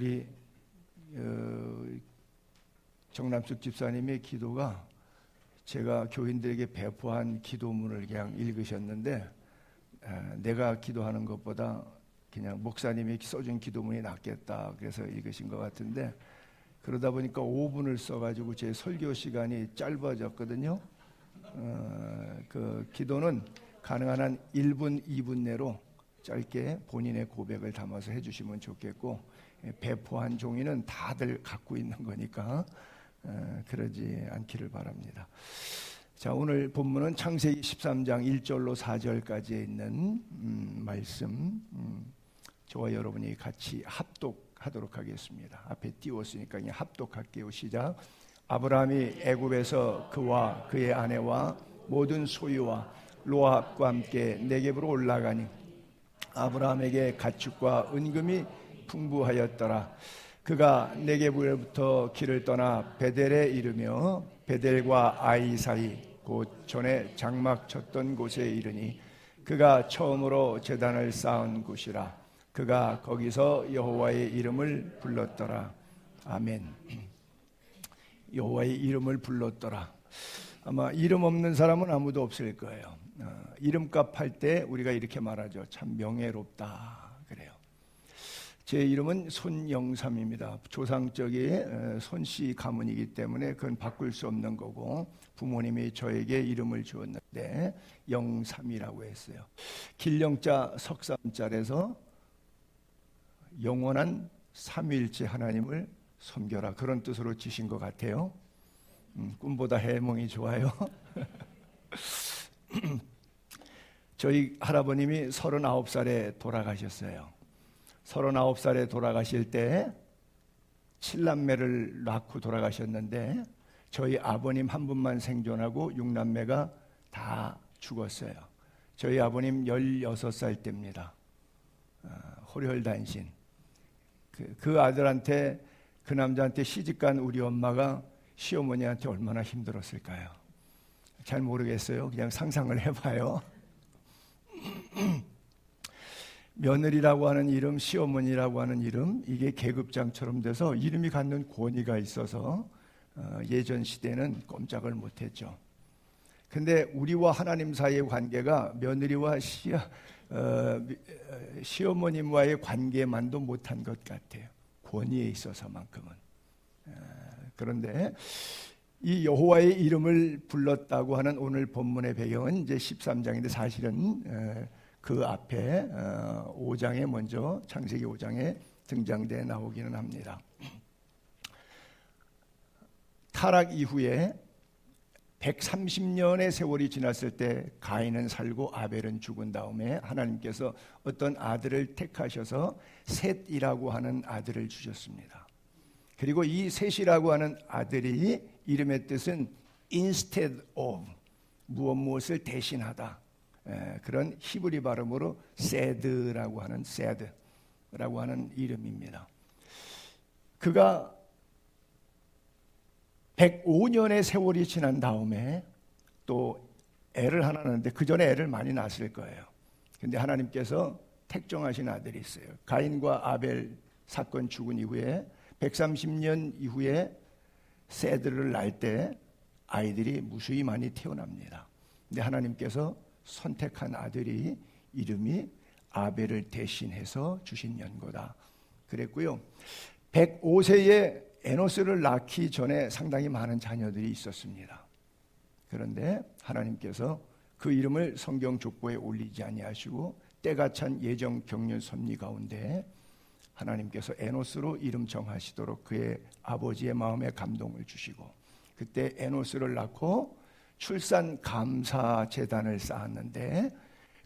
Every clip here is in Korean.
우리 정남숙 집사님의 기도가 제가 교인들에게 배포한 기도문을 그냥 읽으셨는데 내가 기도하는 것보다 그냥 목사님이 써준 기도문이 낫겠다 그래서 읽으신 것 같은데, 그러다 보니까 5분을 써가지고 제 설교 시간이 짧아졌거든요. 그 기도는 가능한 한 1분, 2분 내로 짧게 본인의 고백을 담아서 해주시면 좋겠고, 배포한 종이는 다들 갖고 있는 거니까 그러지 않기를 바랍니다. 자, 오늘 본문은 창세기 13장 1절로 4절까지에 있는 말씀, 저와 여러분이 같이 합독하도록 하겠습니다. 앞에 띄웠으니까 그냥 합독할게요. 시작. 아브라함이 애굽에서 그와 그의 아내와 모든 소유와 로합과 함께 네겝으로 올라가니 아브라함에게 가축과 은금이 풍부하였더라. 그가 네겝으로부터 길을 떠나 베델에 이르며 베델과 아이 사이 곧 전에 장막 쳤던 곳에 이르니 그가 처음으로 제단을 쌓은 곳이라. 그가 거기서 여호와의 이름을 불렀더라. 아멘. 여호와의 이름을 불렀더라. 아마 이름 없는 사람은 아무도 없을 거예요. 이름값 할 때 우리가 이렇게 말하죠. 참 명예롭다 그래요. 제 이름은 손영삼입니다. 조상적인 손씨 가문이기 때문에 그건 바꿀 수 없는 거고, 부모님이 저에게 이름을 주었는데 영삼이라고 했어요. 길영자 석삼자에서 영원한 삼위일체 하나님을 섬겨라, 그런 뜻으로 지신 것 같아요. 꿈보다 해몽이 좋아요. 저희 할아버님이 39살에 돌아가셨어요. 39살에 돌아가실 때 7남매를 낳고 돌아가셨는데 저희 아버님 한 분만 생존하고 6남매가 다 죽었어요. 저희 아버님 16살 때입니다. 호혈단신. 그 아들한테, 그 남자한테 시집간 우리 엄마가 시어머니한테 얼마나 힘들었을까요? 잘 모르겠어요. 그냥 상상을 해봐요. 며느리라고 하는 이름, 시어머니라고 하는 이름, 이게 계급장처럼 돼서 이름이 갖는 권위가 있어서 예전 시대는 꼼짝을 못했죠. 근데 우리와 하나님 사이의 관계가 며느리와 시어머님과의 관계만도 못한 것 같아요. 권위에 있어서만큼은. 그런데 이 여호와의 이름을 불렀다고 하는 오늘 본문의 배경은 이제 13장인데 사실은 그 앞에 5장에 먼저 창세기 5장에 등장돼 나오기는 합니다. 타락 이후에 130년의 세월이 지났을 때 가인은 살고 아벨은 죽은 다음에 하나님께서 어떤 아들을 택하셔서 셋이라고 하는 아들을 주셨습니다. 그리고 이 셋이라고 하는 아들이 이름의 뜻은 instead of, 무엇을 대신하다, 그런 히브리 발음으로 세드라고 하는 이름입니다. 그가 105년의 세월이 지난 다음에 또 애를 하나 낳는데, 그 전에 애를 많이 낳았을 거예요. 근데 하나님께서 택정하신 아들이 있어요. 가인과 아벨 사건 죽은 이후에 130년 이후에 세드를 낳을 때 아이들이 무수히 많이 태어납니다. 근데 하나님께서 선택한 아들이 이름이 아벨을 대신해서 주신 연고다 그랬고요. 105세에 에노스를 낳기 전에 상당히 많은 자녀들이 있었습니다. 그런데 하나님께서 그 이름을 성경 족보에 올리지 아니하시고 때가 찬 예정 경륜 섭리 가운데 하나님께서 에노스로 이름 정하시도록 그의 아버지의 마음에 감동을 주시고, 그때 에노스를 낳고 출산 감사 제단을 쌓았는데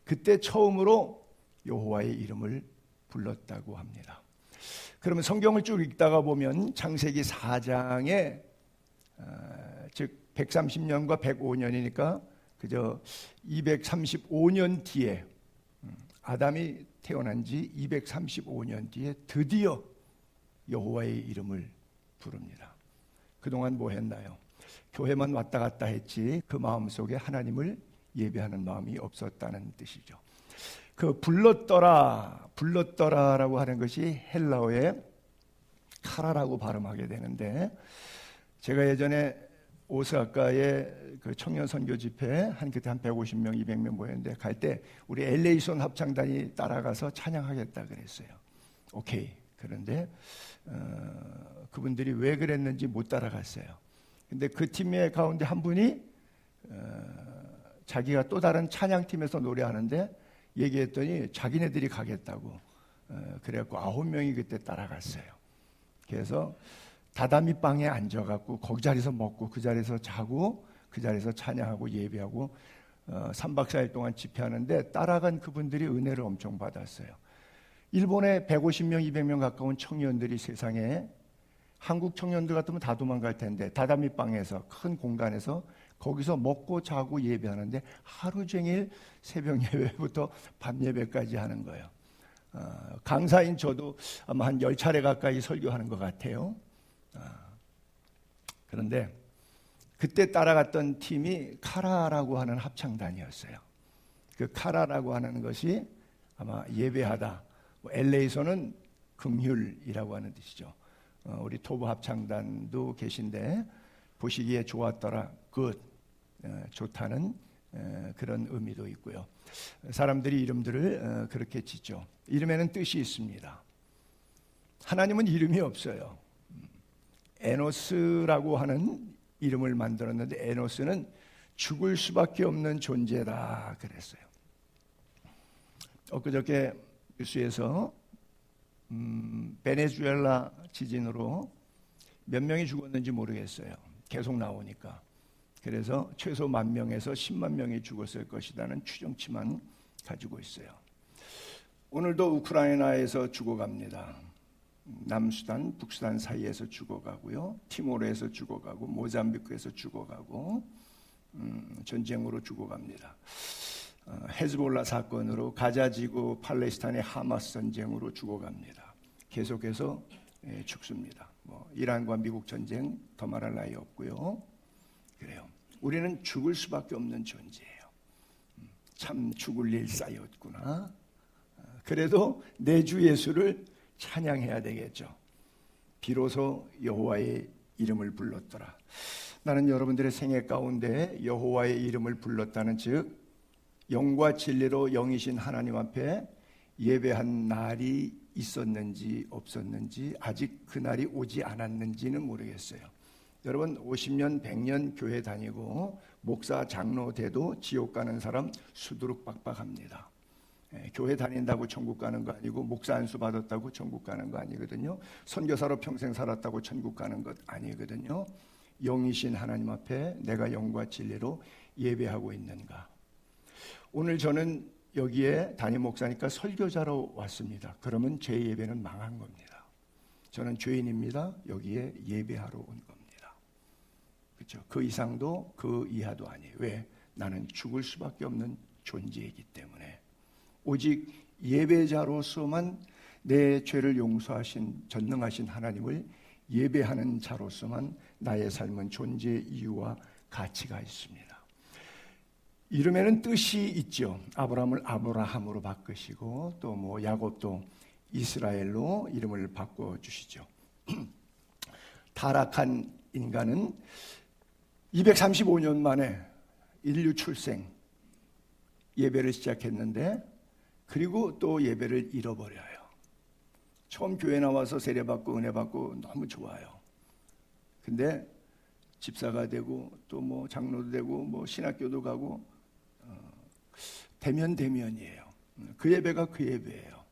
그때 처음으로 여호와의 이름을 불렀다고 합니다. 그러면 성경을 쭉 읽다가 보면 창세기 4장에 즉 130년과 105년이니까 그저 235년 뒤에 아담이 태어난 지 235년 뒤에 드디어 여호와의 이름을 부릅니다. 그동안 뭐 했나요? 교회만 왔다 갔다 했지 그 마음속에 하나님을 예배하는 마음이 없었다는 뜻이죠. 그 불렀더라라고 하는 것이 헬라어의 카라라고 발음하게 되는데, 제가 예전에 오사카에 그 청년 선교 집회 그때 한 150명, 200명 모였는데 갈 때 우리 LA손 합창단이 따라가서 찬양하겠다 그랬어요. 오케이. 그런데 그분들이 왜 그랬는지 못 따라갔어요. 근데 그 팀의 가운데 한 분이 자기가 또 다른 찬양팀에서 노래하는데 얘기했더니 자기네들이 가겠다고. 그래갖고 9명이 그때 따라갔어요. 그래서 다다미 방에 앉아갖고 거기 자리에서 먹고 그 자리에서 자고 그 자리에서 찬양하고 예배하고 3박 4일 동안 집회하는데 따라간 그분들이 은혜를 엄청 받았어요. 일본에 150명, 200명 가까운 청년들이 세상에, 한국 청년들 같으면 다 도망갈 텐데 다다미 방에서 큰 공간에서 거기서 먹고 자고 예배하는데 하루 종일 새벽 예배부터 밤 예배까지 하는 거예요. 강사인 저도 아마 한 10차례 가까이 설교하는 것 같아요. 그런데 그때 따라갔던 팀이 카라라고 하는 합창단이었어요. 그 카라라고 하는 것이 아마 예배하다, LA에서는 긍휼이라고 하는 뜻이죠. 우리 토부 합창단도 계신데 보시기에 좋았더라, good, 좋다는 그런 의미도 있고요. 사람들이 이름들을 그렇게 짓죠. 이름에는 뜻이 있습니다. 하나님은 이름이 없어요. 에노스라고 하는 이름을 만들었는데 에노스는 죽을 수밖에 없는 존재다 그랬어요. 엊그저께 뉴스에서 베네수엘라 지진으로 몇 명이 죽었는지 모르겠어요. 계속 나오니까. 그래서 최소 10,000명에서 10만 명이 죽었을 것이라는 추정치만 가지고 있어요. 오늘도 우크라이나에서 죽어갑니다. 남수단, 북수단 사이에서 죽어가고요. 티모르에서 죽어가고 모잠비크에서 죽어가고 전쟁으로 죽어갑니다. 헤즈볼라 사건으로 가자지구 팔레스타인의 하마스 전쟁으로 죽어갑니다. 계속해서 죽습니다. 이란과 미국 전쟁 더 말할 나위 없고요. 그래요. 우리는 죽을 수밖에 없는 존재예요. 참 죽을 일 쌓였구나. 그래도 내 주 예수를 찬양해야 되겠죠. 비로소 여호와의 이름을 불렀더라. 나는 여러분들의 생애 가운데 여호와의 이름을 불렀다는 즉 영과 진리로 영이신 하나님 앞에 예배한 날이 있었는지 없었는지, 아직 그 날이 오지 않았는지는 모르겠어요. 여러분 50년 100년 교회 다니고 목사 장로 돼도 지옥 가는 사람 수두룩 빡빡합니다. 교회 다닌다고 천국 가는 거 아니고 목사 안수 받았다고 천국 가는 거 아니거든요. 선교사로 평생 살았다고 천국 가는 것 아니거든요. 영이신 하나님 앞에 내가 영과 진리로 예배하고 있는가. 오늘 저는 여기에 담임 목사니까 설교자로 왔습니다. 그러면 제 예배는 망한 겁니다. 저는 죄인입니다. 여기에 예배하러 온 겁니다. 그렇죠? 그 이상도 그 이하도 아니에요. 왜? 나는 죽을 수밖에 없는 존재이기 때문에. 오직 예배자로서만 내 죄를 용서하신 전능하신 하나님을 예배하는 자로서만 나의 삶은 존재 이유와 가치가 있습니다. 이름에는 뜻이 있죠. 아브라함을 아브라함으로 바꾸시고 또 야곱도 이스라엘로 이름을 바꿔주시죠. 타락한 인간은 235년 만에 인류 출생 예배를 시작했는데 그리고 또 예배를 잃어버려요. 처음 교회 나와서 세례받고 은혜받고 너무 좋아요. 근데 집사가 되고 또 장로도 되고 신학교도 가고 대면이에요. 그 예배가 그 예배예요.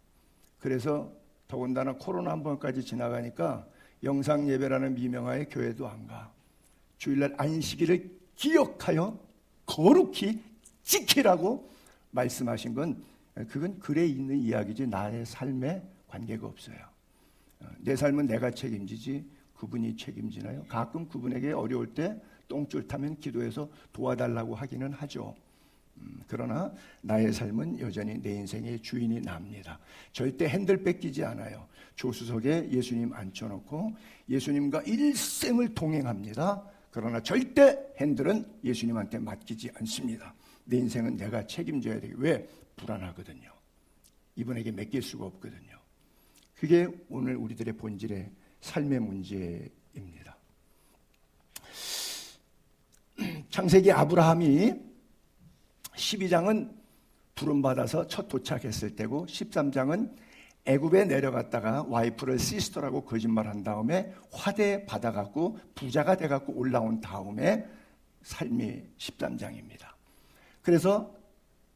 그래서 더군다나 코로나 한 번까지 지나가니까 영상 예배라는 미명하에 교회도 안 가. 주일날 안식일을 기억하여 거룩히 지키라고 말씀하신 건 그건 글에 있는 이야기지 나의 삶에 관계가 없어요. 내 삶은 내가 책임지지 그분이 책임지나요? 가끔 그분에게 어려울 때 똥줄 타면 기도해서 도와달라고 하기는 하죠. 그러나 나의 삶은 여전히 내 인생의 주인이 납니다. 절대 핸들 뺏기지 않아요. 조수석에 예수님 앉혀놓고 예수님과 일생을 동행합니다. 그러나 절대 핸들은 예수님한테 맡기지 않습니다. 내 인생은 내가 책임져야 되게. 왜? 불안하거든요. 이분에게 맡길 수가 없거든요. 그게 오늘 우리들의 본질의 삶의 문제입니다. 창세기 아브라함이 12장은 부름받아서 첫 도착했을 때고 13장은 애굽에 내려갔다가 와이프를 시스터라고 거짓말한 다음에 화대 받아갖고 부자가 돼갖고 올라온 다음에 삶이 13장입니다. 그래서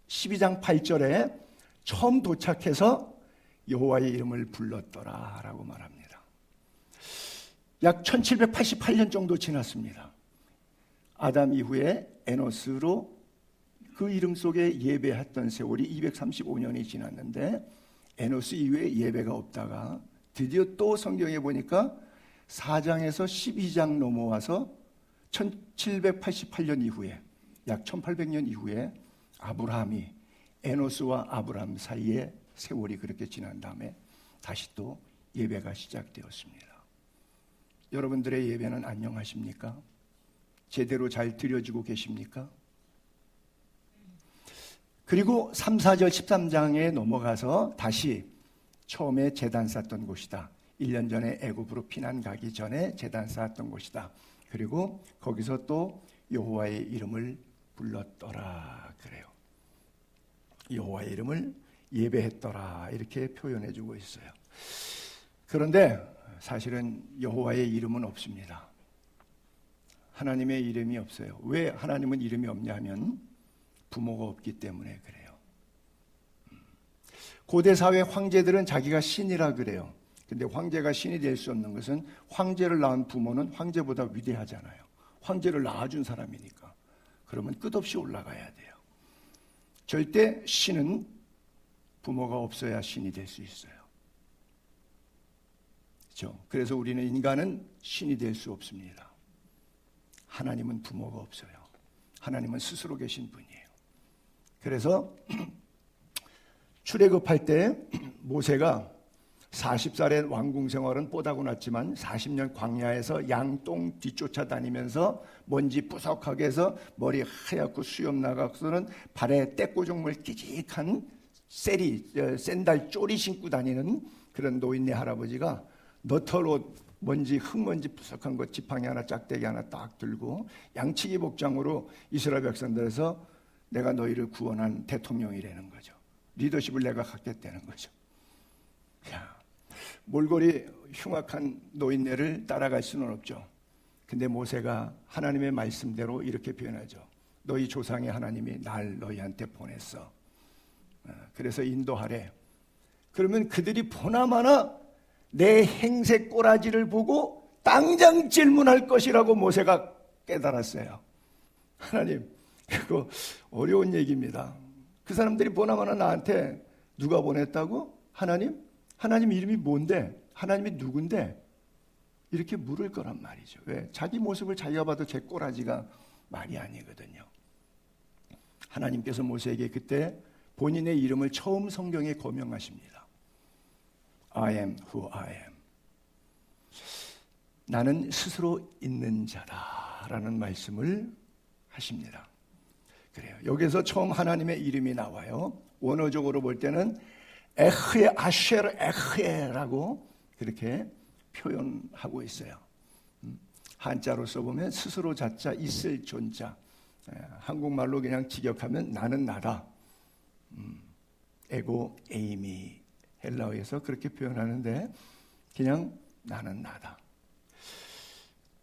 12장 8절에 처음 도착해서 여호와의 이름을 불렀더라 라고 말합니다. 약 1788년 정도 지났습니다. 아담 이후에 에노스로 그 이름 속에 예배했던 세월이 235년이 지났는데 에노스 이후에 예배가 없다가 드디어 또 성경에 보니까 4장에서 12장 넘어와서 1788년 이후에 약 1800년 이후에 아브라함이 에노스와 아브라함 사이에 세월이 그렇게 지난 다음에 다시 또 예배가 시작되었습니다. 여러분들의 예배는 안녕하십니까? 제대로 잘 드려지고 계십니까? 그리고 3, 4절 13장에 넘어가서 다시 처음에 제단 쌓던 곳이다. 1년 전에 애굽으로 피난 가기 전에 제단 쌓았던 곳이다. 그리고 거기서 또 여호와의 이름을 불렀더라 그래요. 여호와의 이름을 예배했더라 이렇게 표현해 주고 있어요. 그런데 사실은 여호와의 이름은 없습니다. 하나님의 이름이 없어요. 왜 하나님은 이름이 없냐 하면 부모가 없기 때문에 그래요. 고대 사회 황제들은 자기가 신이라 그래요. 근데 황제가 신이 될 수 없는 것은 황제를 낳은 부모는 황제보다 위대하잖아요. 황제를 낳아준 사람이니까. 그러면 끝없이 올라가야 돼요. 절대 신은 부모가 없어야 신이 될 수 있어요. 그렇죠? 그래서 우리는 인간은 신이 될 수 없습니다. 하나님은 부모가 없어요. 하나님은 스스로 계신 분이에요. 그래서 출애굽할 때 모세가 40살의 왕궁 생활은 뽀다고 났지만 40년 광야에서 양똥 뒤쫓아다니면서 먼지 뿌석하게 해서 머리 하얗고 수염 나가서는 발에 떼꼬종물 끼직한 샌달 쪼리 신고 다니는 그런 노인네 할아버지가 너털옷 먼지 흙먼지 뿌석한 것 지팡이 하나 짝대기 하나 딱 들고 양치기 복장으로 이스라엘 백성들에서 내가 너희를 구원한 대통령이라는 거죠. 리더십을 내가 갖겠다는 거죠. 야, 몰골이 흉악한 노인네를 따라갈 수는 없죠. 근데 모세가 하나님의 말씀대로 이렇게 표현하죠. 너희 조상의 하나님이 날 너희한테 보냈어. 그래서 인도하래. 그러면 그들이 보나마나 내 행세 꼬라지를 보고 당장 질문할 것이라고 모세가 깨달았어요. 하나님, 그거 어려운 얘기입니다. 그 사람들이 보나마나 나한테 누가 보냈다고? 하나님? 하나님 이름이 뭔데? 하나님이 누군데? 이렇게 물을 거란 말이죠. 왜? 자기 모습을 자기가 봐도 제 꼬라지가 말이 아니거든요. 하나님께서 모세에게 그때 본인의 이름을 처음 성경에 거명하십니다. I am who I am. 나는 스스로 있는 자다라는 말씀을 하십니다. 그래요. 여기서 처음 하나님의 이름이 나와요. 원어적으로 볼 때는 에흐에 아쉐르 에흐에라고 그렇게 표현하고 있어요. 한자로 써보면 스스로 자자 있을 존자. 한국말로 그냥 직역하면 나는 나다. 에고 에이미 헬라어에서 그렇게 표현하는데 그냥 나는 나다.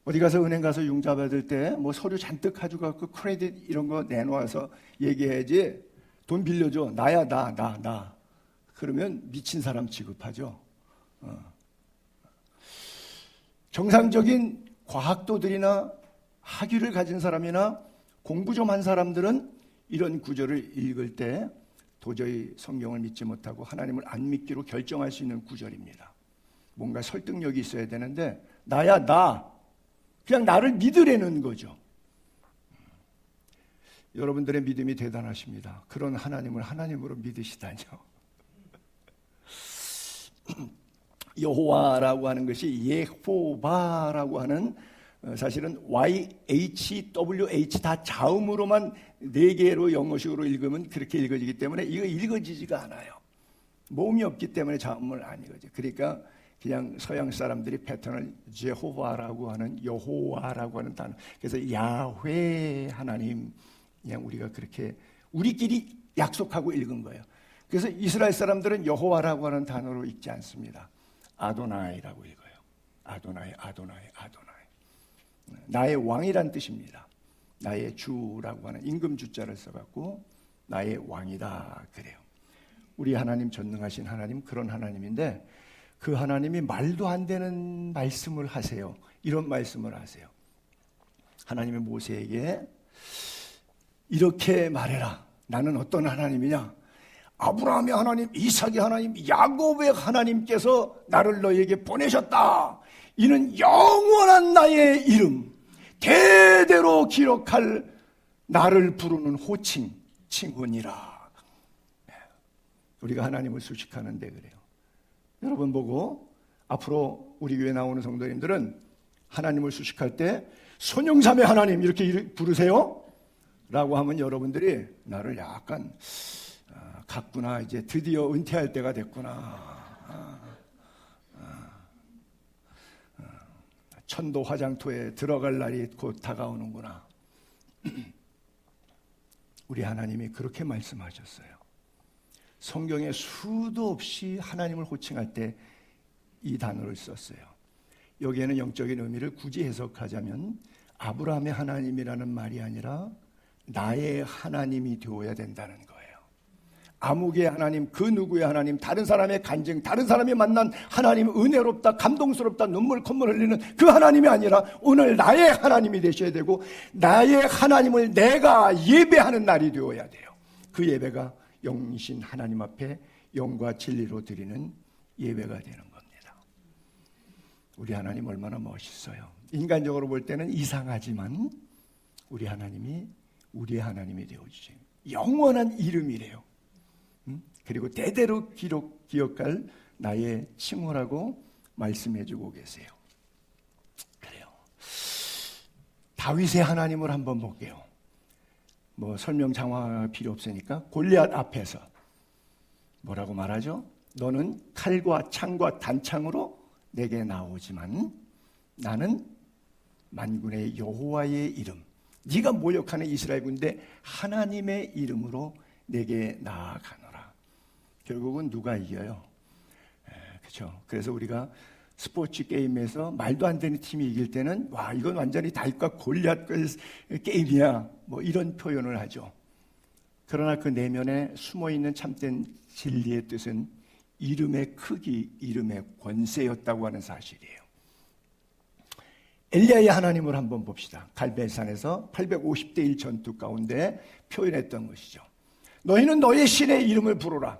어디 가서 은행 가서 융자 받을 때 뭐 서류 잔뜩 가져가고 크레딧 이런 거 내놓아서 얘기해야지. 돈 빌려줘. 나야 나. 그러면 미친 사람 취급하죠. 정상적인 과학도들이나 학위를 가진 사람이나 공부 좀 한 사람들은 이런 구절을 읽을 때 도저히 성경을 믿지 못하고 하나님을 안 믿기로 결정할 수 있는 구절입니다. 뭔가 설득력이 있어야 되는데 나야 나. 그냥 나를 믿으라는 거죠. 여러분들의 믿음이 대단하십니다. 그런 하나님을 하나님으로 믿으시다뇨. 여호와라고 하는 것이 예호바라고 하는 사실은 YHWH 다 자음으로만 4개로 영어식으로 읽으면 그렇게 읽어지기 때문에 이거 읽어지지가 않아요. 모음이 없기 때문에 자음을 안 읽어져. 그러니까 그냥 서양 사람들이 패턴을 제호바라고 하는, 여호와라고 하는 단어. 그래서 야훼 하나님, 그냥 우리가 그렇게 우리끼리 약속하고 읽은 거예요. 그래서 이스라엘 사람들은 여호와라고 하는 단어로 읽지 않습니다. 아도나이라고 읽어요. 아도나이, 아도나이, 아도나이. 나의 왕이란 뜻입니다. 나의 주라고 하는 임금주자를 써갖고 나의 왕이다 그래요. 우리 하나님, 전능하신 하나님, 그런 하나님인데 그 하나님이 말도 안 되는 말씀을 하세요. 이런 말씀을 하세요. 하나님의 모세에게 이렇게 말해라. 나는 어떤 하나님이냐? 아브라함의 하나님, 이삭의 하나님, 야곱의 하나님께서 나를 너에게 보내셨다. 이는 영원한 나의 이름, 대대로 기록할 나를 부르는 호칭, 칭훈이라. 우리가 하나님을 수식하는데 그래요. 여러분 보고 앞으로 우리 교회 나오는 성도님들은 하나님을 수식할 때 손영삼의 하나님 이렇게 부르세요 라고 하면 여러분들이 나를 약간 갔구나, 이제 드디어 은퇴할 때가 됐구나, 천도 화장토에 들어갈 날이 곧 다가오는구나. 우리 하나님이 그렇게 말씀하셨어요. 성경에 수도 없이 하나님을 호칭할 때 이 단어를 썼어요. 여기에는 영적인 의미를 굳이 해석하자면 아브라함의 하나님이라는 말이 아니라 나의 하나님이 되어야 된다는 거예요. 아무개의 하나님, 그 누구의 하나님, 다른 사람의 간증, 다른 사람이 만난 하나님, 은혜롭다, 감동스럽다, 눈물 콧물 흘리는 그 하나님이 아니라 오늘 나의 하나님이 되셔야 되고 나의 하나님을 내가 예배하는 날이 되어야 돼요. 그 예배가 영신 하나님 앞에 영과 진리로 드리는 예배가 되는 겁니다. 우리 하나님 얼마나 멋있어요. 인간적으로 볼 때는 이상하지만 우리 하나님이 우리의 하나님이 되어주죠. 영원한 이름이래요. 그리고 대대로 기억할 나의 칭호라고 말씀해주고 계세요. 그래요. 다윗의 하나님을 한번 볼게요. 뭐 설명 장황할 필요 없으니까 골리앗 앞에서 뭐라고 말하죠? 너는 칼과 창과 단창으로 내게 나오지만 나는 만군의 여호와의 이름, 네가 모욕하는 이스라엘 군대 하나님의 이름으로 내게 나아가노라. 결국은 누가 이겨요? 그렇죠. 그래서 우리가 스포츠 게임에서 말도 안 되는 팀이 이길 때는 와, 이건 완전히 다윗과 골리앗 게임이야, 뭐 이런 표현을 하죠. 그러나 그 내면에 숨어있는 참된 진리의 뜻은 이름의 크기, 이름의 권세였다고 하는 사실이에요. 엘리야의 하나님을 한번 봅시다. 갈멜산에서 850대 1 전투 가운데 표현했던 것이죠. 너희는 너의 신의 이름을 부르라.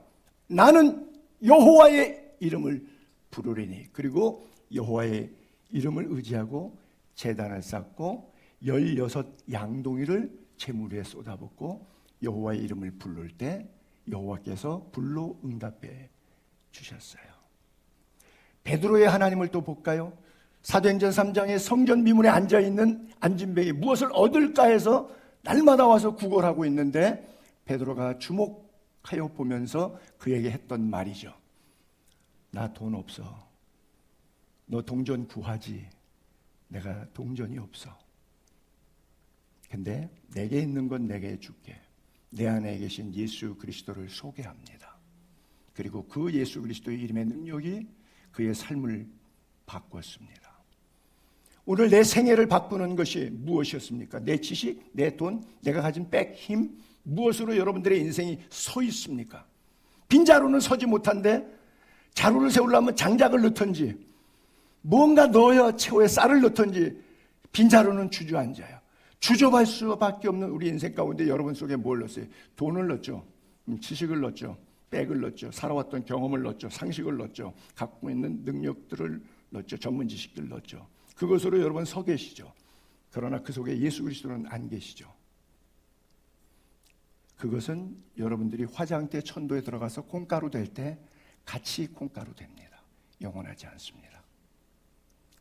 나는 여호와의 이름을 부르리니. 그리고 여호와의 이름을 의지하고 제단을 쌓고 16 양동이를 제물 위에 쏟아붓고 여호와의 이름을 부를 때 여호와께서 불로 응답해 주셨어요. 베드로의 하나님을 또 볼까요? 사도행전 3장에 성전 미문에 앉아있는 안진뱅이 무엇을 얻을까 해서 날마다 와서 구걸하고 있는데 베드로가 주목하여 보면서 그에게 했던 말이죠. 나 돈 없어. 너 동전 구하지. 내가 동전이 없어. 근데 내게 있는 건 내게 줄게. 내 안에 계신 예수 그리스도를 소개합니다. 그리고 그 예수 그리스도의 이름의 능력이 그의 삶을 바꿨습니다. 오늘 내 생애를 바꾸는 것이 무엇이었습니까? 내 지식, 내 돈, 내가 가진 백, 힘, 무엇으로 여러분들의 인생이 서 있습니까? 빈자루는 서지 못한데 자루를 세우려면 장작을 넣던지 뭔가 넣어야 채호에 쌀을 넣던지 빈자루는 주저앉아요. 주저할 수밖에 없는 우리 인생 가운데 여러분 속에 뭘 넣었어요? 돈을 넣었죠. 지식을 넣었죠. 백을 넣었죠. 살아왔던 경험을 넣었죠. 상식을 넣었죠. 갖고 있는 능력들을 넣었죠. 전문 지식들을 넣었죠. 그것으로 여러분 서 계시죠. 그러나 그 속에 예수 그리스도는 안 계시죠. 그것은 여러분들이 화장대 천도에 들어가서 콩가루 될 때 같이 콩가루 됩니다. 영원하지 않습니다.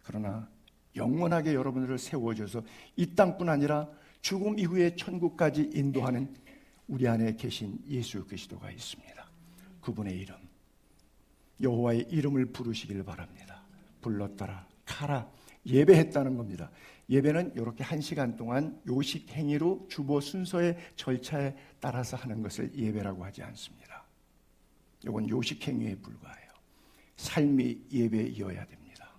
그러나 영원하게 여러분들을 세워줘서 이 땅뿐 아니라 죽음 이후에 천국까지 인도하는 우리 안에 계신 예수 그리스도가 있습니다. 그분의 이름, 여호와의 이름을 부르시길 바랍니다. 불렀더라, 가라. 예배했다는 겁니다. 예배는 이렇게 1시간 동안 요식 행위로 주보 순서의 절차에 따라서 하는 것을 예배라고 하지 않습니다. 이건 요식 행위에 불과해요. 삶이 예배이어야 됩니다.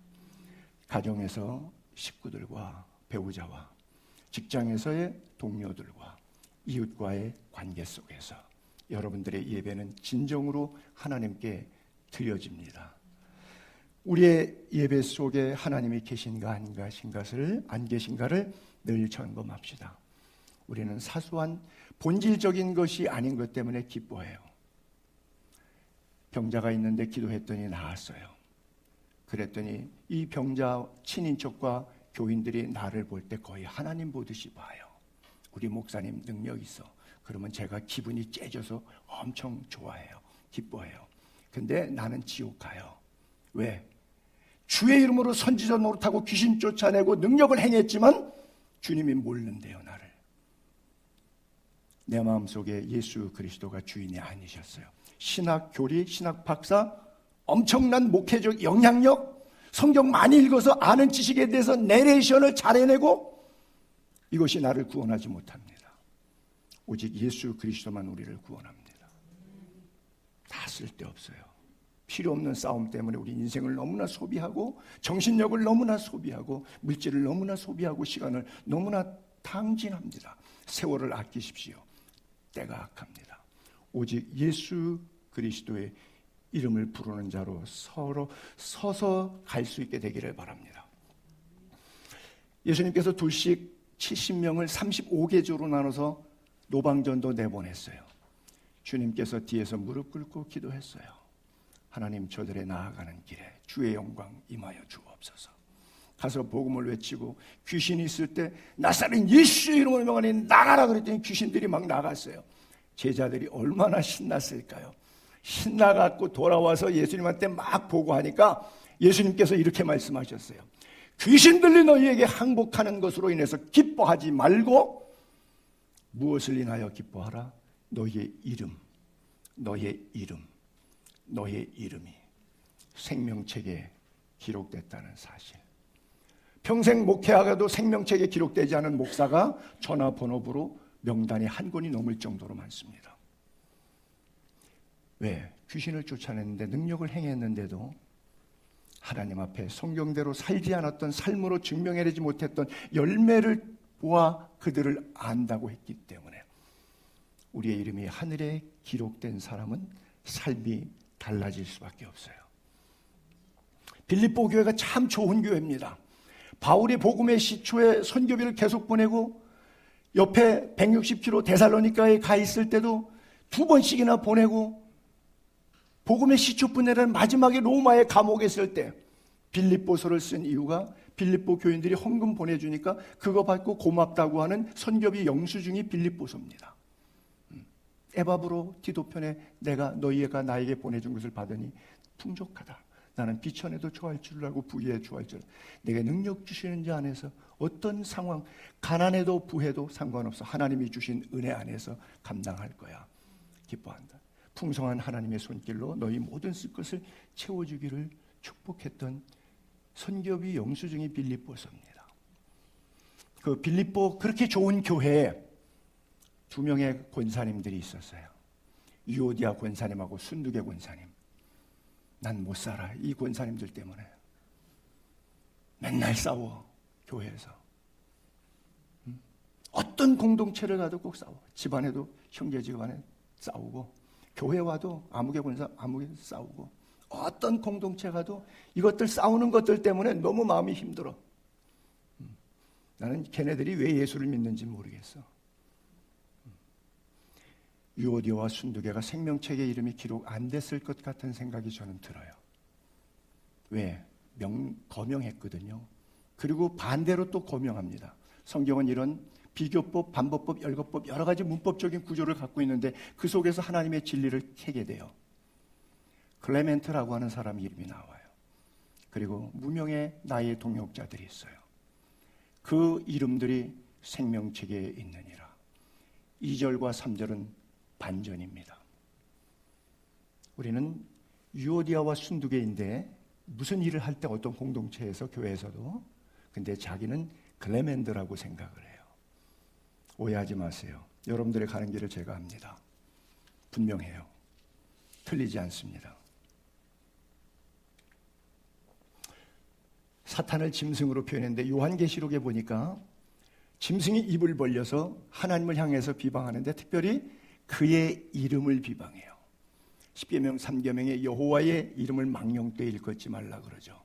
가정에서 식구들과 배우자와 직장에서의 동료들과 이웃과의 관계 속에서 여러분들의 예배는 진정으로 하나님께 드려집니다. 우리의 예배 속에 하나님이 계신가 안 계신가를 늘 점검합시다. 우리는 사소한 본질적인 것이 아닌 것 때문에 기뻐해요. 병자가 있는데 기도했더니 나았어요. 그랬더니 이 병자 친인척과 교인들이 나를 볼 때 거의 하나님 보듯이 봐요. 우리 목사님 능력 있어. 그러면 제가 기분이 째져서 엄청 좋아해요. 기뻐해요. 근데 나는 지옥 가요. 왜? 주의 이름으로 선지자 노릇하고 귀신 쫓아내고 능력을 행했지만 주님이 모르는데요, 나를. 내 마음속에 예수 그리스도가 주인이 아니셨어요. 신학 교리, 신학 박사, 엄청난 목회적 영향력, 성경 많이 읽어서 아는 지식에 대해서 내레이션을 잘 해내고 이것이 나를 구원하지 못합니다. 오직 예수 그리스도만 우리를 구원합니다. 다 쓸데없어요. 필요 없는 싸움 때문에 우리 인생을 너무나 소비하고 정신력을 너무나 소비하고 물질을 너무나 소비하고 시간을 너무나 탕진합니다. 세월을 아끼십시오. 때가 악합니다. 오직 예수 그리스도의 이름을 부르는 자로 서로 서서 갈 수 있게 되기를 바랍니다. 예수님께서 둘씩 70명을 35계조로 나눠서 노방전도 내보냈어요. 주님께서 뒤에서 무릎 꿇고 기도했어요. 하나님, 저들의 나아가는 길에 주의 영광 임하여 주옵소서. 가서 복음을 외치고 귀신이 있을 때 나사렛 예수의 이름으로 명하니 나가라 그랬더니 귀신들이 막 나갔어요. 제자들이 얼마나 신났을까요? 신나갖고 돌아와서 예수님한테 막 보고하니까 예수님께서 이렇게 말씀하셨어요. 귀신들이 너희에게 항복하는 것으로 인해서 기뻐하지 말고 무엇을 인하여 기뻐하라? 너희의 이름, 너희의 이름이 생명책에 기록됐다는 사실. 평생 목회하고도 생명책에 기록되지 않은 목사가 전화번호부로 명단이 한 권이 넘을 정도로 많습니다. 왜? 귀신을 쫓아냈는데 능력을 행했는데도 하나님 앞에 성경대로 살지 않았던 삶으로 증명해내지 못했던 열매를 보아 그들을 안다고 했기 때문에 우리의 이름이 하늘에 기록된 사람은 삶이 달라질 수밖에 없어요. 빌립보 교회가 참 좋은 교회입니다. 바울이 복음의 시초에 선교비를 계속 보내고 옆에 160km 데살로니가에 가 있을 때도 2번씩이나 보내고 복음의 시초뿐 마지막에 로마의 감옥에 있을 때 빌립보서를 쓴 이유가 빌립보 교인들이 헌금 보내주니까 그거 받고 고맙다고 하는 선교비 영수증이 빌립보서입니다. 에바브로 디도편에 내가 너희가 나에게 보내준 것을 받으니 풍족하다. 나는 비천에도 좋아할 줄 알고 부귀에 좋아할 줄 알고 내게 능력 주시는 자 안에서 어떤 상황, 가난해도 부해도 상관없어. 하나님이 주신 은혜 안에서 감당할 거야. 기뻐한다. 풍성한 하나님의 손길로 너희 모든 쓸 것을 채워주기를 축복했던 선교비 영수증이 빌립보서입니다. 그 빌립보 그렇게 좋은 교회에 2명의 권사님들이 있었어요. 유오디아 권사님하고 순두계 권사님. 난 못 살아. 이 권사님들 때문에. 맨날 싸워. 교회에서. 어떤 공동체를 가도 꼭 싸워. 집안에도 형제 집안에 싸우고 교회 와도 아무개 권사 아무개 싸우고 어떤 공동체 가도 이것들 싸우는 것들 때문에 너무 마음이 힘들어. 나는 걔네들이 왜 예수를 믿는지 모르겠어. 유오디아와 순두계가 생명책의 이름이 기록 안 됐을 것 같은 생각이 저는 들어요. 왜? 거명했거든요. 그리고 반대로 또 거명합니다. 성경은 이런 비교법, 반법법, 열거법 여러 가지 문법적인 구조를 갖고 있는데 그 속에서 하나님의 진리를 캐게 돼요. 클레멘트라고 하는 사람 이름이 나와요. 그리고 무명의 나이의 동역자들이 있어요. 그 이름들이 생명책에 있느니라. 2절과 3절은 반전입니다. 우리는 유오디아와 순두개인데 무슨 일을 할 때 어떤 공동체에서 교회에서도 근데 자기는 글레멘드라고 생각을 해요. 오해하지 마세요. 여러분들의 가는 길을 제가 압니다. 분명해요. 틀리지 않습니다. 사탄을 짐승으로 표현했는데 요한계시록에 보니까 짐승이 입을 벌려서 하나님을 향해서 비방하는데 특별히 그의 이름을 비방해요. 10계명 3계명에 여호와의 이름을 망령되이 일컫지 말라 그러죠.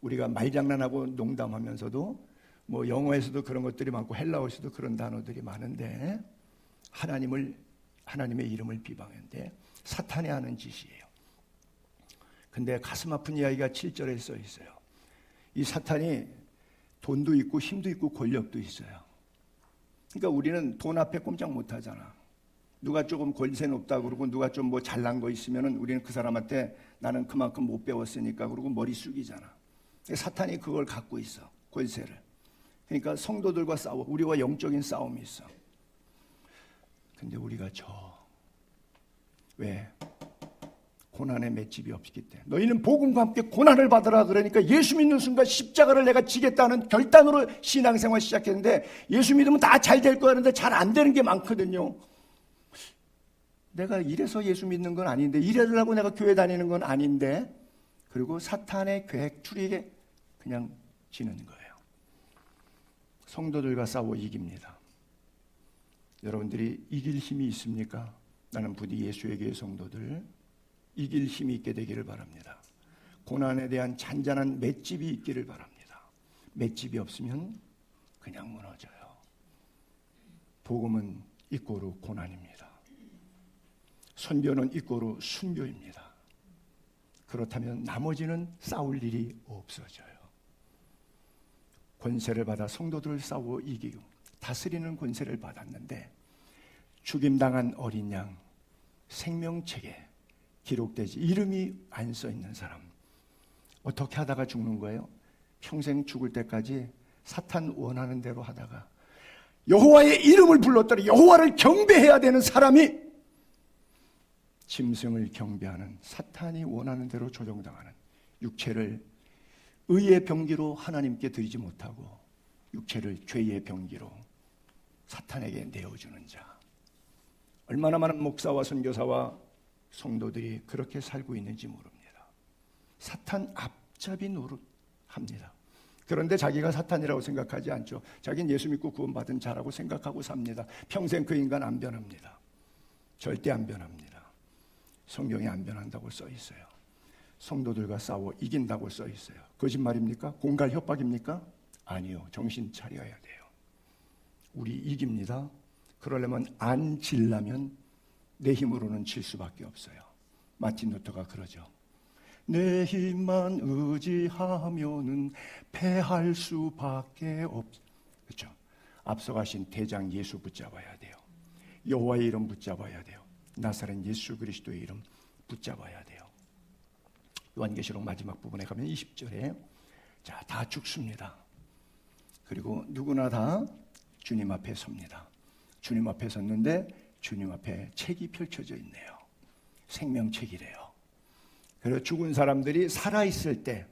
우리가 말장난하고 농담하면서도 뭐 영어에서도 그런 것들이 많고 헬라어에서도 그런 단어들이 많은데 하나님의 이름을 비방하는데 사탄이 하는 짓이에요. 근데 가슴 아픈 이야기가 7절에 써 있어요. 이 사탄이 돈도 있고 힘도 있고 권력도 있어요. 그러니까 우리는 돈 앞에 꼼짝 못 하잖아. 누가 조금 권세 높다 그러고 누가 좀 뭐 잘난 거 있으면은 우리는 그 사람한테 나는 그만큼 못 배웠으니까 그러고 머리 숙이잖아. 사탄이 그걸 갖고 있어. 권세를. 그러니까 성도들과 싸워. 우리와 영적인 싸움이 있어. 근데 우리가 왜? 고난의 맷집이 없기 때문에. 너희는 복음과 함께 고난을 받으라 그러니까 예수 믿는 순간 십자가를 내가 지겠다는 결단으로 신앙생활 시작했는데 예수 믿으면 다 잘 될 거야 하는데 잘 안 되는 게 많거든요. 내가 이래서 예수 믿는 건 아닌데 이래려고 내가 교회 다니는 건 아닌데 그리고 사탄의 계획 추리에 그냥 지는 거예요. 성도들과 싸워 이깁니다. 여러분들이 이길 힘이 있습니까? 나는 부디 예수의 교회 성도들 이길 힘이 있게 되기를 바랍니다. 고난에 대한 잔잔한 맷집이 있기를 바랍니다. 맷집이 없으면 그냥 무너져요. 복음은 이꼬르 고난입니다. 선교는 이꼬르 순교입니다. 그렇다면 나머지는 싸울 일이 없어져요. 권세를 받아 성도들을 싸워 이기고 다스리는 권세를 받았는데 죽임당한 어린 양 생명책에 기록되지 이름이 안 써 있는 사람 어떻게 하다가 죽는 거예요? 평생 죽을 때까지 사탄 원하는 대로 하다가 여호와의 이름을 불렀더니 여호와를 경배해야 되는 사람이 짐승을 경배하는 사탄이 원하는 대로 조종당하는 육체를 의의 병기로 하나님께 드리지 못하고 육체를 죄의 병기로 사탄에게 내어주는 자. 얼마나 많은 목사와 선교사와 성도들이 그렇게 살고 있는지 모릅니다. 사탄 앞잡이 노릇합니다. 그런데 자기가 사탄이라고 생각하지 않죠. 자기는 예수 믿고 구원받은 자라고 생각하고 삽니다. 평생 그 인간 안 변합니다. 절대 안 변합니다. 성경에 안 변한다고 써 있어요. 성도들과 싸워 이긴다고 써 있어요. 거짓말입니까? 공갈 협박입니까? 아니요. 정신 차려야 돼요. 우리 이깁니다. 그러려면 안 질라면 내 힘으로는 질 수밖에 없어요. 마틴 루터가 그러죠. 내 힘만 의지하면은 패할 수밖에 그렇죠. 앞서가신 대장 예수 붙잡아야 돼요. 여호와의 이름 붙잡아야 돼요. 나사렛 예수 그리스도의 이름 붙잡아야 돼요. 요한계시록 마지막 부분에 가면 20절에 자, 다 죽습니다. 그리고 누구나 다 주님 앞에 섭니다. 주님 앞에 섰는데 주님 앞에 책이 펼쳐져 있네요. 생명책이래요. 그래서 죽은 사람들이 살아있을 때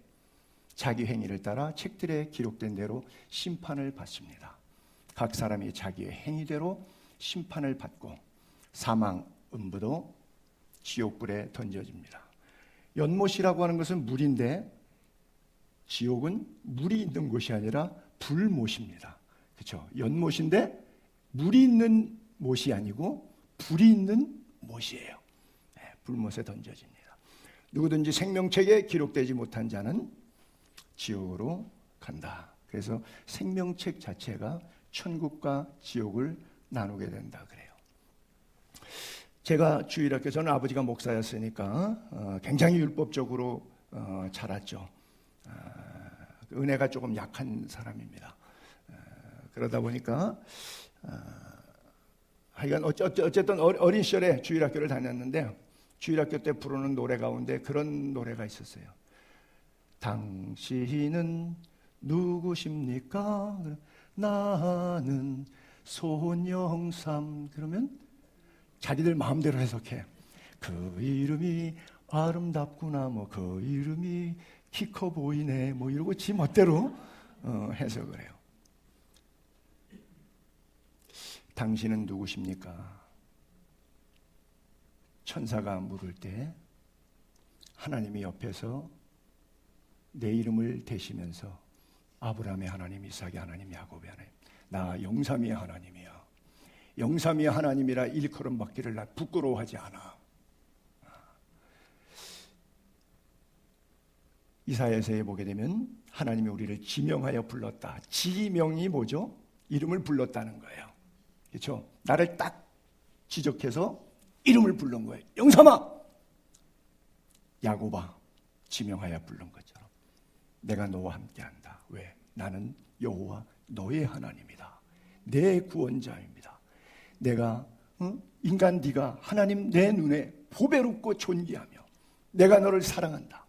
자기 행위를 따라 책들에 기록된 대로 심판을 받습니다. 각 사람이 자기의 행위대로 심판을 받고 사망, 음부도 지옥불에 던져집니다. 연못이라고 하는 것은 물인데 지옥은 물이 있는 곳이 아니라 불못입니다. 그렇죠? 연못인데 물이 있는 못이 아니고 불이 있는 못이에요. 네, 불못에 던져집니다. 누구든지 생명책에 기록되지 못한 자는 지옥으로 간다. 그래서 생명책 자체가 천국과 지옥을 나누게 된다 그래요. 제가 주일학교, 저는 아버지가 목사였으니까 굉장히 율법적으로 자랐죠. 은혜가 조금 약한 사람입니다. 그러다 보니까 하여간 어쨌든 어린 시절에 주일학교를 다녔는데 주일학교 때 부르는 노래 가운데 그런 노래가 있었어요. 당신은 누구십니까? 나는 손영삼. 그러면 자기들 마음대로 해석해. 그 이름이 아름답구나, 뭐 그 이름이 키 커 보이네, 뭐 이러고 지 멋대로 해석을 해요. 당신은 누구십니까? 천사가 물을 때 하나님이 옆에서 내 이름을 대시면서 아브라함의 하나님, 이삭의 하나님, 야곱의 하나님, 나 영삼위의 하나님이야. 영삼위의 하나님이라 일컬음 받기를 나 부끄러워하지 않아. 이사야서에 보게 되면 하나님이 우리를 지명하여 불렀다. 지명이 뭐죠? 이름을 불렀다는 거예요. 그렇죠? 나를 딱 지적해서 이름을 부른 거예요. 영삼아, 야곱아, 지명하여 부른 것처럼 내가 너와 함께한다. 왜? 나는 여호와 너의 하나님이다. 내 구원자입니다. 내가 인간 네가 하나님 내 눈에 보배롭고 존귀하며 내가 너를 사랑한다.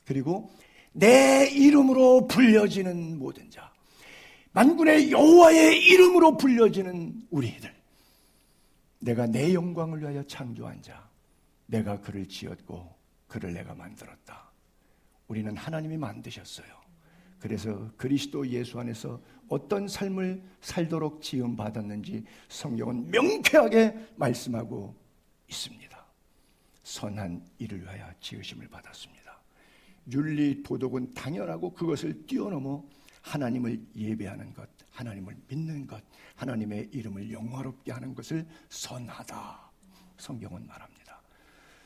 그리고 내 이름으로 불려지는 모든 자, 만군의 여호와의 이름으로 불려지는 우리들, 내가 내 영광을 위하여 창조한 자, 내가 그를 지었고 그를 내가 만들었다. 우리는 하나님이 만드셨어요. 그래서 그리스도 예수 안에서 어떤 삶을 살도록 지음받았는지 성경은 명쾌하게 말씀하고 있습니다. 선한 일을 위하여 지으심을 받았습니다. 윤리, 도덕은 당연하고 그것을 뛰어넘어 하나님을 예배하는 것, 하나님을 믿는 것, 하나님의 이름을 영화롭게 하는 것을 선하다. 성경은 말합니다.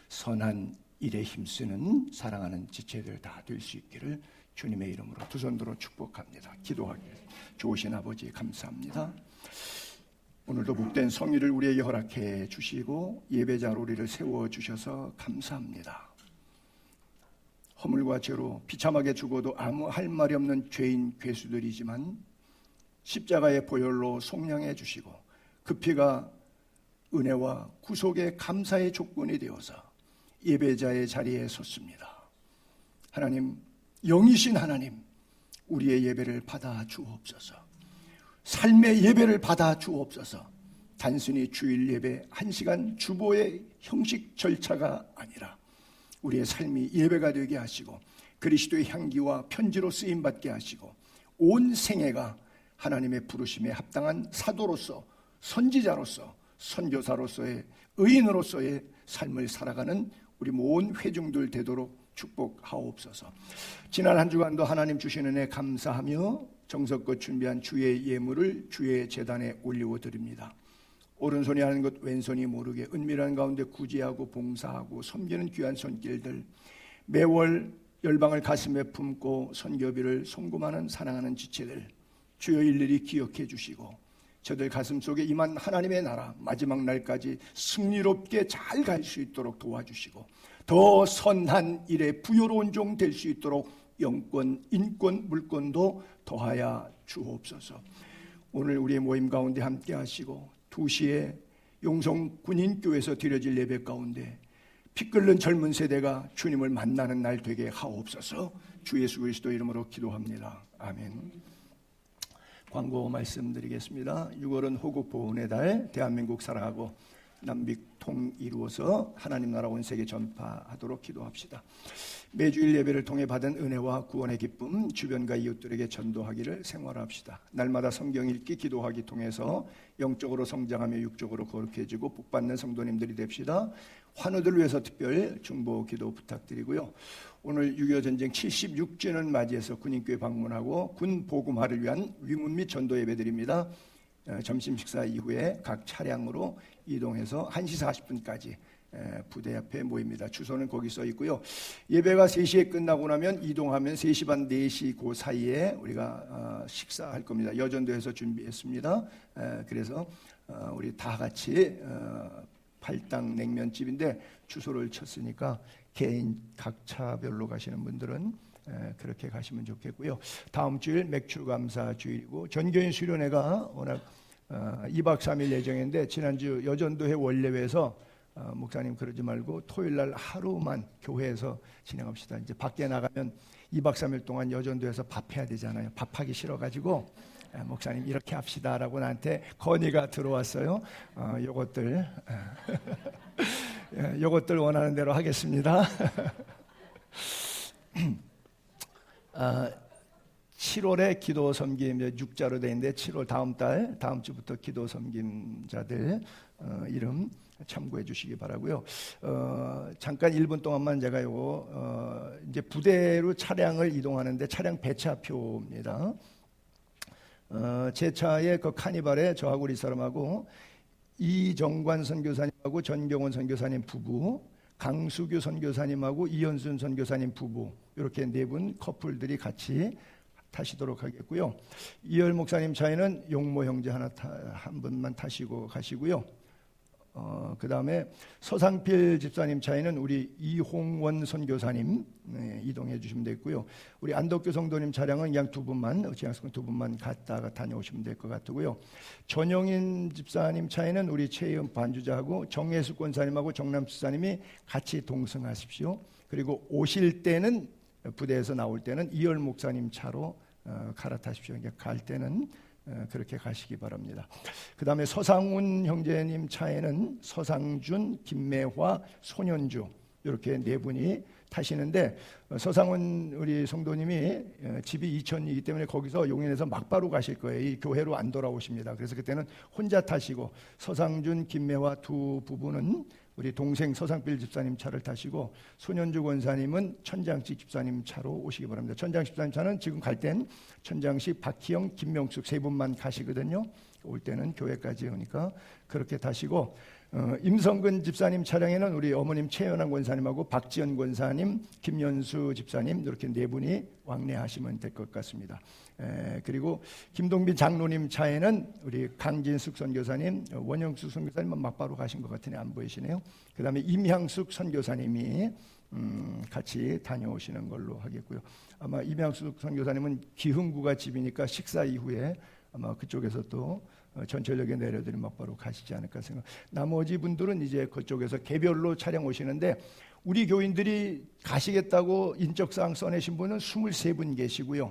선한 일에 힘쓰는 사랑하는 지체들 다 될 수 있기를 주님의 이름으로 두 손 들어 축복합니다. 기도하겠습니다. 좋으신 아버지 감사합니다. 오늘도 복된 성의를 우리에게 허락해 주시고 예배자로 우리를 세워주셔서 감사합니다. 허물과 죄로 비참하게 죽어도 아무 할 말이 없는 죄인 괴수들이지만 십자가의 보혈로 속량해 주시고 그 피가 은혜와 구속의 감사의 조건이 되어서 예배자의 자리에 섰습니다. 하나님, 영이신 하나님, 우리의 예배를 받아 주옵소서. 삶의 예배를 받아 주옵소서. 단순히 주일 예배 1시간 주보의 형식 절차가 아니라 우리의 삶이 예배가 되게 하시고 그리스도의 향기와 편지로 쓰임받게 하시고 온 생애가 하나님의 부르심에 합당한 사도로서, 선지자로서, 선교사로서의, 의인으로서의 삶을 살아가는 우리 모든 회중들 되도록 축복하옵소서. 지난 한 주간도 하나님 주신 은혜 감사하며 정성껏 준비한 주의 예물을 주의 제단에 올리고 드립니다. 오른손이 하는 것 왼손이 모르게 은밀한 가운데 구제하고 봉사하고 섬기는 귀한 손길들, 매월 열방을 가슴에 품고 선교비를 송금하는 사랑하는 지체들, 주여 일일이 기억해 주시고 저들 가슴 속에 임한 하나님의 나라 마지막 날까지 승리롭게 잘 갈 수 있도록 도와주시고 더 선한 일에 부요로운 종 될 수 있도록 영권, 인권, 물권도 더하여 주옵소서. 오늘 우리의 모임 가운데 함께 하시고 2시에 용성 군인교회에서 드려질 예배 가운데 피 끓는 젊은 세대가 주님을 만나는 날 되게 하옵소서. 주 예수 그리스도 이름으로 기도합니다. 아멘. 광고 말씀드리겠습니다. 6월은 호국 보훈의 달, 대한민국 사랑하고 남북통 이루어서 하나님 나라 온 세계 전파하도록 기도합시다. 매주일 예배를 통해 받은 은혜와 구원의 기쁨 주변과 이웃들에게 전도하기를 생활합시다. 날마다 성경 읽기, 기도하기 통해서 영적으로 성장하며 육적으로 거룩해지고 복받는 성도님들이 됩시다. 환우들을 위해서 특별 중보 기도 부탁드리고요. 오늘 6.25 전쟁 76주년 맞이해서 군인교회 방문하고 군 보금화를 위한 위문 및 전도 예배드립니다. 점심 식사 이후에 각 차량으로 이동해서 1시 40분까지 부대 앞에 모입니다. 주소는 거기 써 있고요. 예배가 3시에 끝나고 나면 이동하면 3시 반, 4시 그 사이에 우리가 식사할 겁니다. 여전도에서 준비했습니다. 그래서 우리 다 같이 팔당 냉면집인데 주소를 쳤으니까 개인 각차별로 가시는 분들은 그렇게 가시면 좋겠고요. 다음 주일 맥주감사 주일이고 전교인 수련회가 워낙 2박 3일 예정인데 지난주 여전도회 원례회에서 목사님 그러지 말고 토요일날 하루만 교회에서 진행합시다. 이제 밖에 나가면 2박 3일 동안 여전도에서 밥해야 되잖아요. 밥하기 싫어가지고 목사님 이렇게 합시다라고 나한테 건의가 들어왔어요. 요것들 이것들 원하는 대로 하겠습니다. 7월에 기도 섬김 6자로 되어 있는데 7월 다음 주부터 기도 섬김자들 이름 참고해 주시기 바라고요. 잠깐 1분 동안만 제가 이제 부대로 차량을 이동하는데 차량 배차표입니다. 제 차에 그 카니발에 저하고 우리 사람하고 이정관 선교사님하고 전경원 선교사님 부부, 강수규 선교사님하고 이현순 선교사님 부부, 이렇게 네 분 커플들이 같이 타시도록 하겠고요. 이열 목사님 차에는 용모 형제 한 분만 타시고 가시고요. 그 다음에 서상필 집사님 차에는 우리 이홍원 선교사님 이동해 주시면 되겠고요. 우리 안덕교 성도님 차량은 그냥 두 분만 갔다가 다녀오시면 될 것 같고요. 전영인 집사님 차에는 우리 최희은 반주자하고 정혜숙 권사님하고 정남 집사님이 같이 동승하십시오. 그리고 오실 때는 부대에서 나올 때는 이열 목사님 차로 갈아타십시오. 그러니까 갈 때는 그렇게 가시기 바랍니다. 그 다음에 서상훈 형제님 차에는 서상준, 김매화, 손현주 이렇게 네 분이 타시는데, 서상훈 우리 성도님이 집이 이천이기 때문에 거기서 용인에서 막바로 가실 거예요. 이 교회로 안 돌아오십니다. 그래서 그때는 혼자 타시고, 서상준, 김매화 두 부부는 우리 동생 서상필 집사님 차를 타시고, 손현주 권사님은 천장식 집사님 차로 오시기 바랍니다. 천장식 집사님 차는 지금 갈 땐 천장식, 박희영, 김명숙 세 분만 가시거든요. 올 때는 교회까지 오니까 그렇게 타시고, 임성근 집사님 차량에는 우리 어머님 최연한 권사님하고 박지연 권사님, 김연수 집사님 이렇게 네 분이 왕래하시면 될 것 같습니다. 그리고 김동빈 장로님 차에는 우리 강진숙 선교사님, 원영숙 선교사님은 막바로 가신 것 같으니 안 보이시네요. 그 다음에 임향숙 선교사님이 같이 다녀오시는 걸로 하겠고요. 아마 임향숙 선교사님은 기흥구가 집이니까 식사 이후에 아마 그쪽에서 또 전철역에 내려드린 막바로 가시지 않을까 생각. 나머지 분들은 이제 그쪽에서 개별로 차량 오시는데, 우리 교인들이 가시겠다고 인적사항 써내신 분은 23분 계시고요.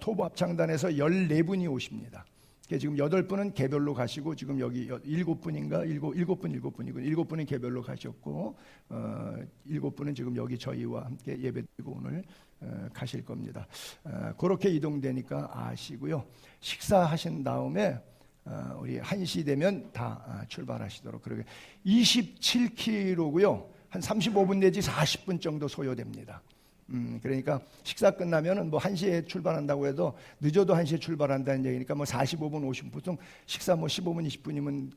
토부 합창단에서 14분이 오십니다. 지금 8분은 개별로 가시고, 지금 여기 7분인가? 7분은 개별로 가셨고, 7분은 지금 여기 저희와 함께 예배드리고 오늘 가실 겁니다. 그렇게 이동되니까 아시고요. 식사하신 다음에 우리 1시 되면 다 출발하시도록. 그러게 27km고요. 한 35분 내지 40분 정도 소요됩니다. 그러니까 식사 끝나면은 뭐 1시에 출발한다고 해도 늦어도 1시에 출발한다는 얘기니까 뭐 45분, 50분, 보통 식사 뭐 15분, 20분이면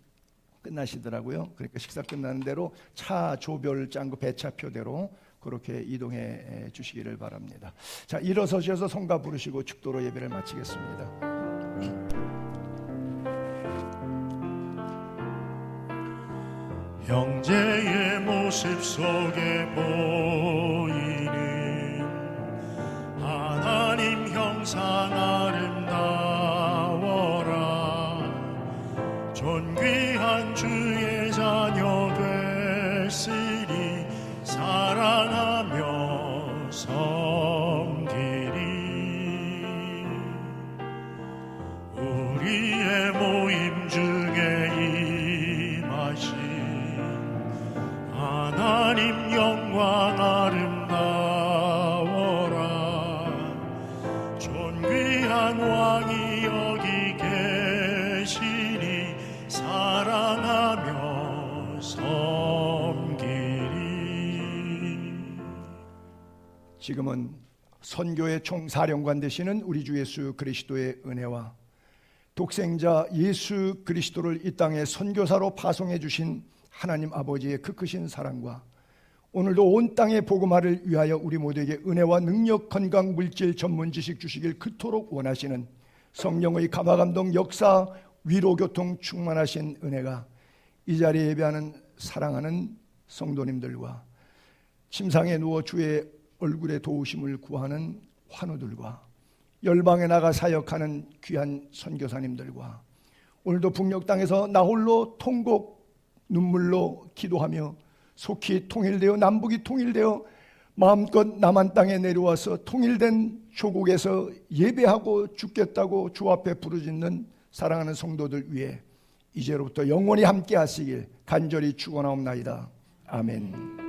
끝나시더라고요. 그러니까 식사 끝나는 대로 차 조별 짠 거 배차표대로 그렇게 이동해 주시기를 바랍니다. 자, 일어서셔서 성가 부르시고 축도로 예배를 마치겠습니다. 형제의 모습 속에 보이는 하나님 형상 아름다워라. 존귀한 주의 자녀 됐으니 사랑하며 섬기리. 우리의 모임 중에 임하신 하나님 영광 아름다워라. 존귀한 왕이 여기 계시니 사랑하며 섬기리. 지금은 선교의 총사령관 되시는 우리 주 예수 그리스도의 은혜와 독생자 예수 그리스도를 이 땅에 선교사로 파송해 주신 하나님 아버지의 그 크신 사랑과 오늘도 온 땅의 복음화를 위하여 우리 모두에게 은혜와 능력, 건강, 물질, 전문 지식 주시길 그토록 원하시는 성령의 감화감동, 역사, 위로, 교통 충만하신 은혜가 이 자리에 예배하는 사랑하는 성도님들과 침상에 누워 주의 얼굴에 도우심을 구하는 환우들과 열방에 나가 사역하는 귀한 선교사님들과 오늘도 북녘 땅에서 나홀로 통곡 눈물로 기도하며 속히 통일되어 남북이 통일되어 마음껏 남한 땅에 내려와서 통일된 조국에서 예배하고 죽겠다고 주 앞에 부르짖는 사랑하는 성도들 위해 이제로부터 영원히 함께 하시길 간절히 축원하옵나이다. 아멘.